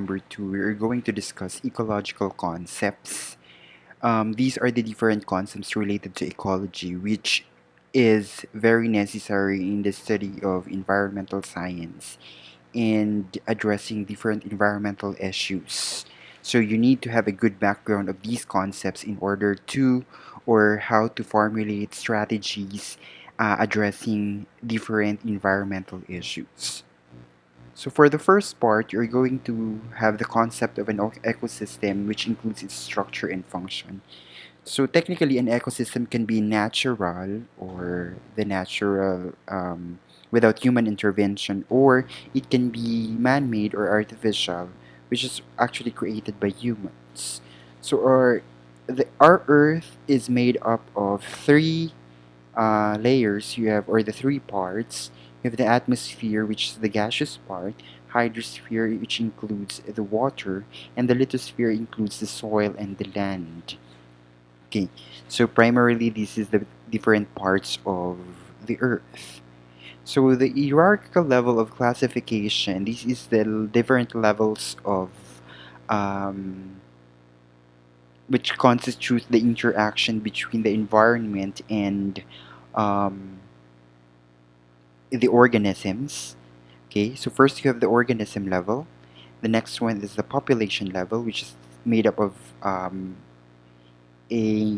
Number two, we're going to discuss ecological concepts. These are the different concepts related to ecology, which is very necessary in the study of environmental science and addressing different environmental issues. So you need to have a good background of these concepts in order to or how to formulate strategies addressing different environmental issues. So for the first part, you're going to have the concept of an ecosystem, which includes its structure and function. So technically, an ecosystem can be natural or the natural without human intervention, or it can be man-made or artificial, which is actually created by humans. So our Earth is made up of three layers. You have, or the three parts. You have the atmosphere, which is the gaseous part, hydrosphere, which includes the water, and the lithosphere includes the soil and the land. Okay, so primarily this is the different parts of the Earth. So the hierarchical level of classification, this is the different levels of um, which constitute the interaction between the environment and um, the organisms. Okay, so first you have the organism level. The next one is the population level, which is made up of a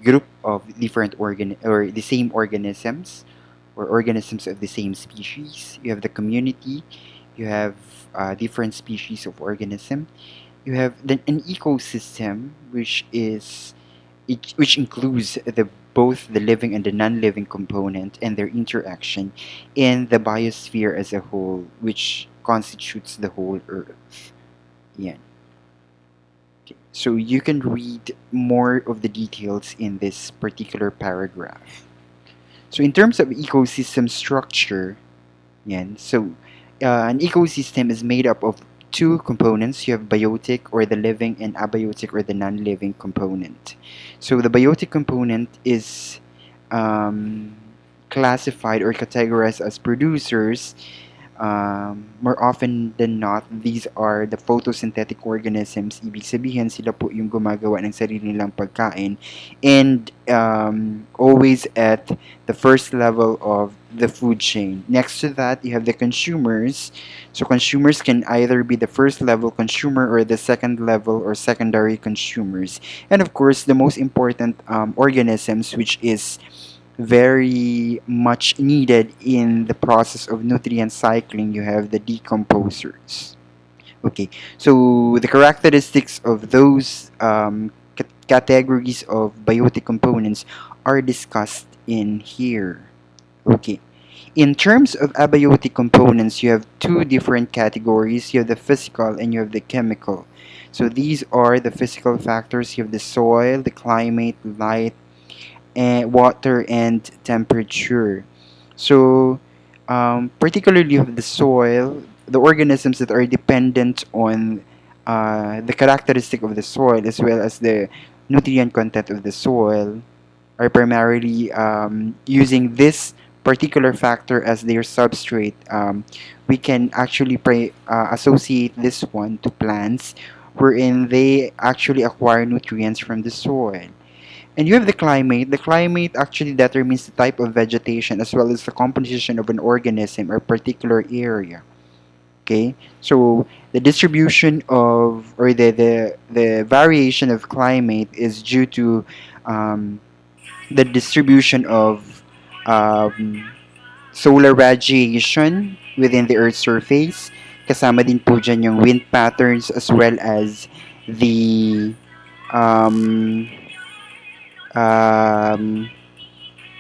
group of different or the same organisms or organisms of the same species. You have the community. You have different species of organism. You have an ecosystem, which includes the both the living and the non-living component and their interaction, and the biosphere as a whole, which constitutes the whole Earth. Yeah. Okay. So you can read more of the details in this particular paragraph. So in terms of ecosystem structure, yan, so an ecosystem is made up of two components. You have biotic or the living and abiotic or the non-living component. So the biotic component is um, classified or categorized as producers. More often than not, these are the photosynthetic organisms. Ibig sabihin, sila po yung gumagawa ng sarili nilang pagkain. And always at the first level of the food chain. Next to that, you have the consumers. So consumers can either be the first level consumer or the second level or secondary consumers. And of course, the most important organisms, which is very much needed in the process of nutrient cycling, you have the decomposers. Okay, so the characteristics of those categories of biotic components are discussed in here. Okay, in terms of abiotic components, you have two different categories. You have the physical and you have the chemical. So these are the physical factors. You have the soil, the climate, light, and water and temperature. So, particularly of the soil, the organisms that are dependent on the characteristic of the soil as well as the nutrient content of the soil are primarily using this particular factor as their substrate. We can actually associate this one to plants wherein they actually acquire nutrients from the soil. And you have the climate. The climate actually determines the type of vegetation as well as the composition of an organism or particular area. Okay, so the distribution of or the variation of climate is due to the distribution of um, solar radiation within the Earth's surface. Kasama din po dyan yung wind patterns as well as the um, um,